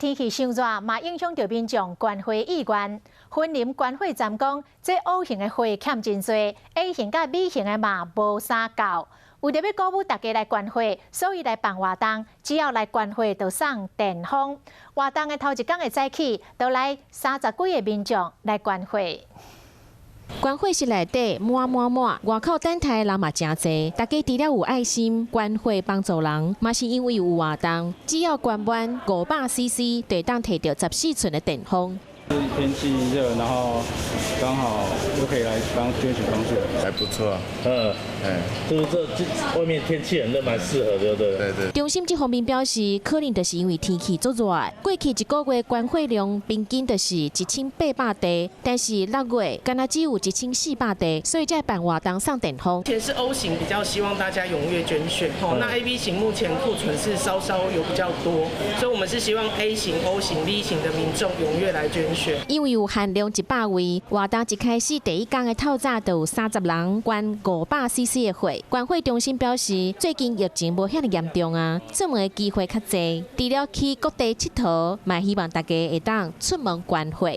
天气伤热，嘛影响到民众观花意愿。云林观花站讲，这 O 型的花欠真多 ，A 型甲 B 型的嘛无啥够。为着要鼓舞大家来观花，所以来办活动，只要来观花就送电风。活动的头一天的早起，就来30几个民众来观花。 观花室内底满，外口等待人嘛真多。大家除了有爱心，观花帮助人，嘛是因为有活动。只要观完500cc， 就当摕到14寸的电风。天气热，然后刚好就可以来当捐血方式，还不错啊。就是这外面天气很热，蛮适合的，对。中心这方面表示，可能就是因为天气足热，过去1个月观花量平均就是1800地，但是6月敢若只有1400地，所以才办活动送电风。目前是 O 型，比较希望大家踊跃捐血。那 AB 型目前库存是稍有比较多，所以我们是希望 A 型、O 型、B 型的民众踊跃来捐血。因为有限量100位，活动一开始第一天的透早就有30人观500cc 的花。观花中心表示，最近疫情无遐尼严重啊，出门的机会较侪。除了去各地佚佗，嘛希望大家会当出门观花。